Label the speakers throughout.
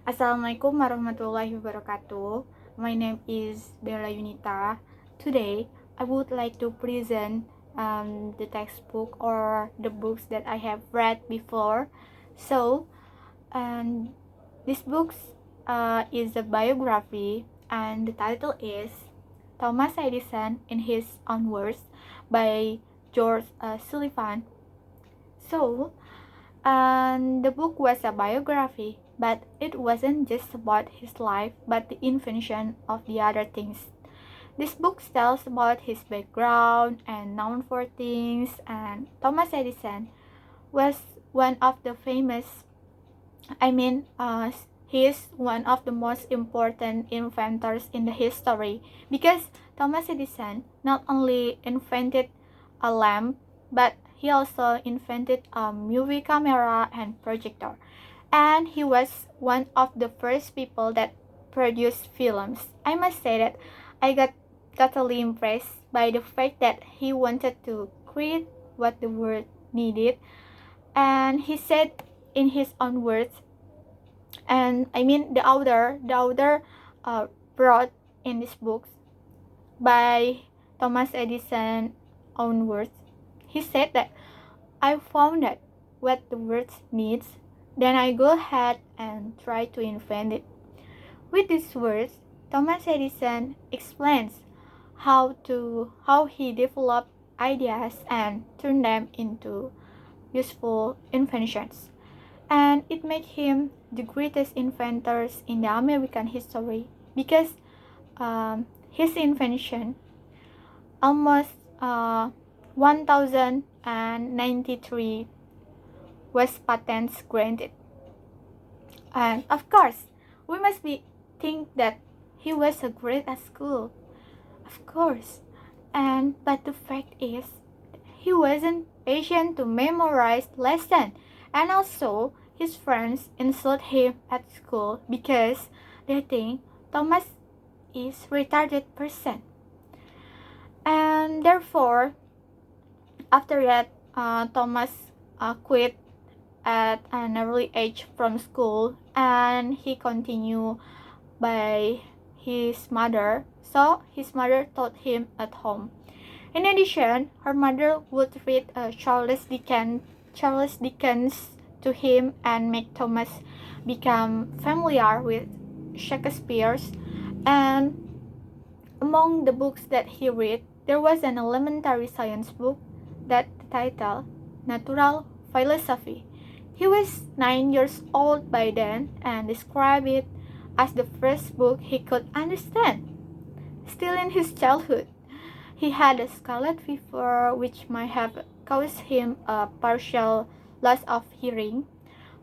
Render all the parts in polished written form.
Speaker 1: Assalamualaikum warahmatullahi wabarakatuh. My name is Bela Yunita. Today, I would like to present the textbook or the books that I have read before. So, um, this book is a biography, and the title is Thomas Edison in His Own Words by George Sullivan. So, and the book was a biography, but it wasn't just about his life, but the invention of the other things. This book tells about his background and known for things, and Thomas Edison was one of the famous, I mean, he is one of the most important inventors in the history because Thomas Edison not only invented a lamp, but he also invented a movie camera and projector. And he was one of the first people that produced films. I must say that I got totally impressed by the fact that he wanted to create what the world needed. And he said in his own words, and I mean the author brought in this book by Thomas Edison own words. He said that I found out what the world needs, then I go ahead and try to invent it. With these words, Thomas Edison explains how he developed ideas and turned them into useful inventions. And it made him the greatest inventors in the American history because his invention almost 1093 was patents granted. And of course, we must be think that he was a great at school, of course. And but the fact is, he wasn't patient to memorize lesson, and also his friends insult him at school because they think Thomas is retarded person. And therefore, after that, Thomas quit at an early age from school, and he continued by his mother. So his mother taught him at home. In addition, her mother would read Charles Dickens to him and make Thomas become familiar with Shakespeare's. And among the books that he read, there was an elementary science book that the title Natural Philosophy. He was 9 years old by then and described it as the first book he could understand. Still in his childhood, he had a scarlet fever which might have caused him a partial loss of hearing.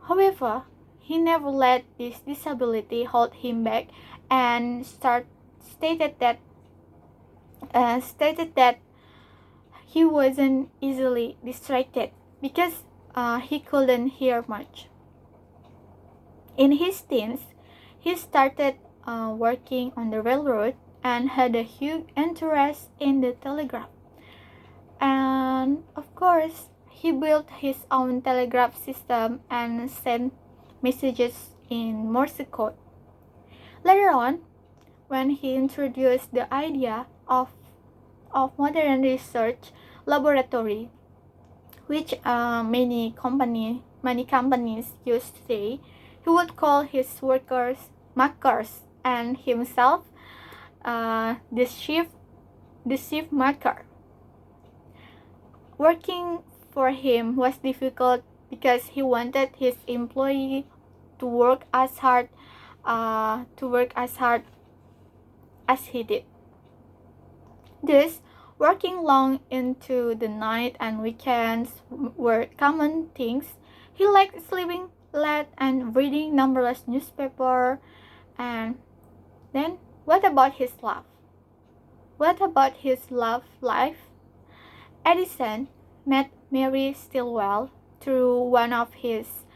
Speaker 1: However, he never let this disability hold him back and stated that he wasn't easily distracted because he couldn't hear much. In his teens, he started working on the railroad and had a huge interest in the telegraph. And of course, he built his own telegraph system and sent messages in Morse code. Later on, when he introduced the idea of modern research laboratory, which many companies use today, he would call his workers makers and himself the chief maker. Working for him was difficult because he wanted his employee to work as hard as he did. This working long into the night and weekends were common things. He liked sleeping late and reading numberless newspapers. And then, what about his love? What about his love life? Edison met Mary Stilwell through one of his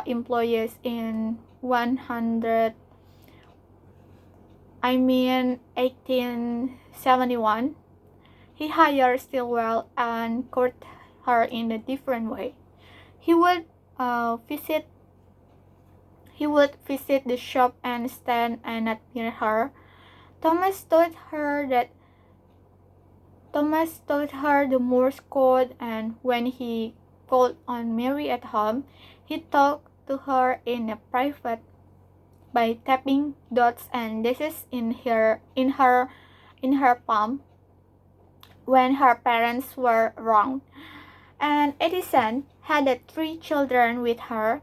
Speaker 1: employees in 1871. He hired Stilwell and courted her in a different way. He would visit He would visit the shop and stand and admire her. Thomas taught her the Morse code, and when he called on Mary at home, he talked to her in a private by tapping dots and dashes in her palm when her parents were around. And Edison had 3 children with her.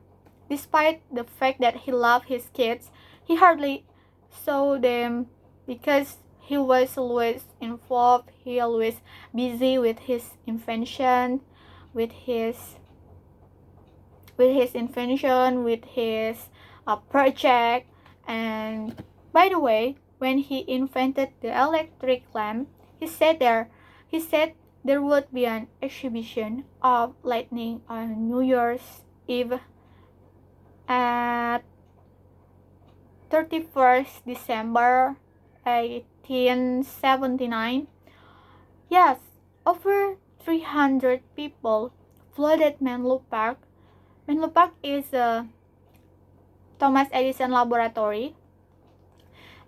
Speaker 1: Despite the fact that he loved his kids, he hardly saw them because he was always involved. He always busy with his invention, with his project. And by the way, when he invented the electric lamp, he said there would be an exhibition of lightning on New Year's Eve at 31st December 1879. Yes, over 300 people flooded Menlo Park. Menlo Park is a Thomas Edison laboratory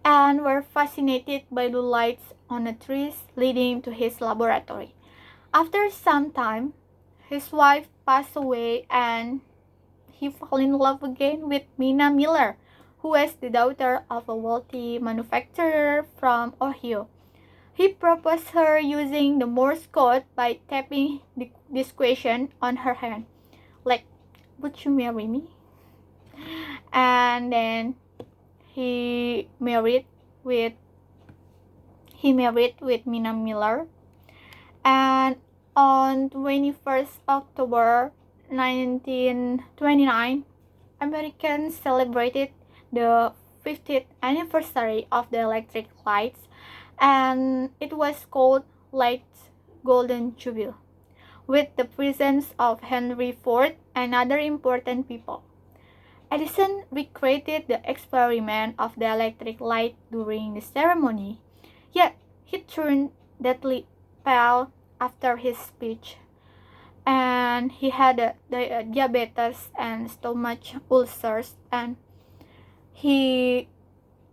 Speaker 1: and were fascinated by the lights on the trees leading to his laboratory. After some time, his wife passed away and he fell in love again with Minna Miller, who was the daughter of a wealthy manufacturer from Ohio. He proposed her using the Morse code by tapping this question on her hand, like, "Would you marry me?" And then he married with Minna Miller. And on 21st October 1929, Americans celebrated the 50th anniversary of the electric lights, and it was called Light's Golden Jubilee, with the presence of Henry Ford and other important people. Edison recreated the experiment of the electric light during the ceremony, yet he turned deathly pale after his speech, and he had diabetes and stomach ulcers, and he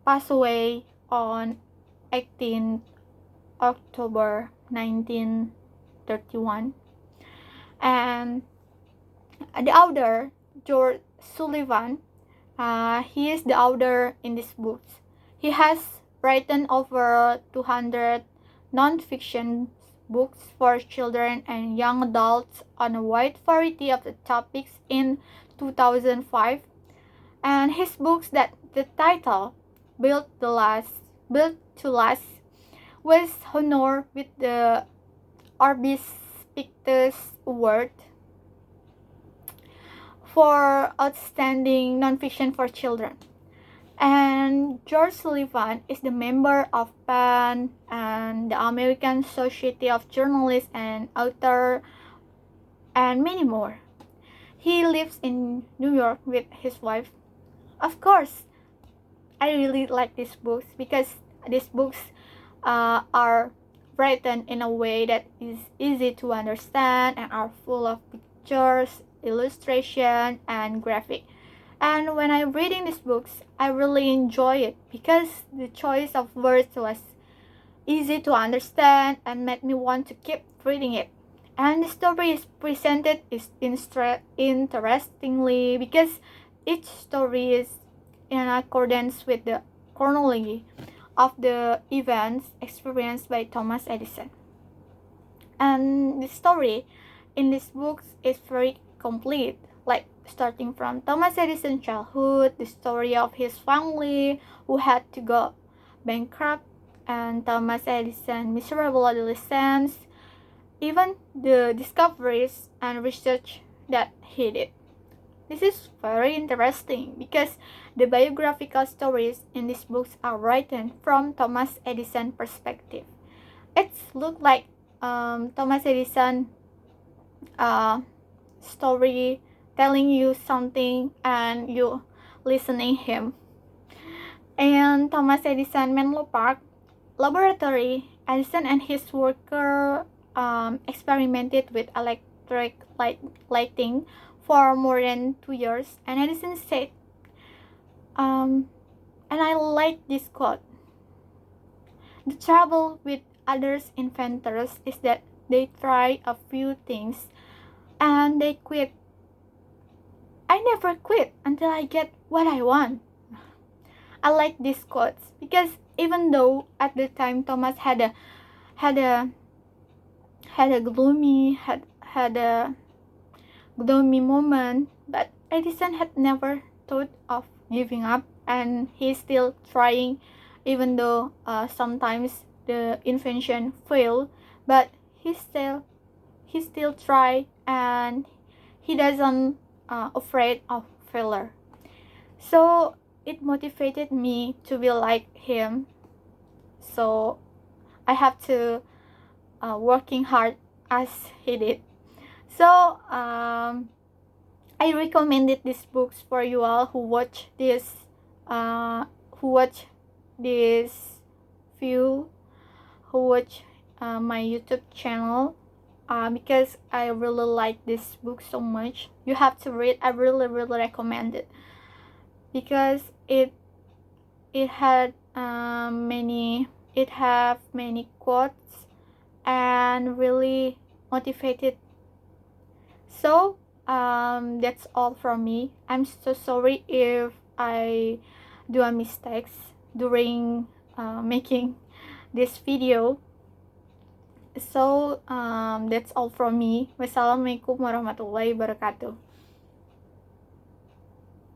Speaker 1: passed away on 18th October 1931. And the author, George Sullivan, he is the author in this book. He has written over 200 non-fiction books for children and young adults on a wide variety of topics in 2005. And his books that the title Built to Last was honored with the Orbis Pictus Award for outstanding nonfiction for children. And George Sullivan is the member of PEN and the American Society of Journalists and Authors and many more. He lives in New York with his wife. Of course, I really like these books because these books are written in a way that is easy to understand and are full of pictures, illustration, and graphic. And when I'm reading these books, I really enjoy it because the choice of words was easy to understand and made me want to keep reading it. And the story is presented interestingly because each story is in accordance with the chronology of the events experienced by Thomas Edison. And the story in this book is very complete, like starting from Thomas Edison's childhood, the story of his family who had to go bankrupt, and Thomas Edison's miserable adolescence, even the discoveries and research that he did. This is very interesting because the biographical stories in these books are written from Thomas Edison's perspective. It looks like Thomas Edison story telling you something and you listening him. And Thomas Edison Menlo Park laboratory, Edison and his worker experimented with electric lighting for more than 2 years, and Edison said And I like this quote. The trouble with others inventors is that they try a few things and they quit. I never quit until I get what I want. I like these quotes because even though at the time Thomas had a had a gloomy had a gloomy moment, but Edison had never thought of giving up, and he's still trying, even though sometimes the invention failed, but he still try, and he doesn't afraid of failure. So it motivated me to be like him. So I have to working hard as he did. So I recommended these books for you all who watch uh, who watch this view, who watch my YouTube channel, because I really like this book so much. You have to read. I really recommend it because it had many quotes and really motivated. So that's all from me. I'm so sorry if I do a mistakes during making this video. So that's all from me. Wassalamualaikum warahmatullahi wabarakatuh.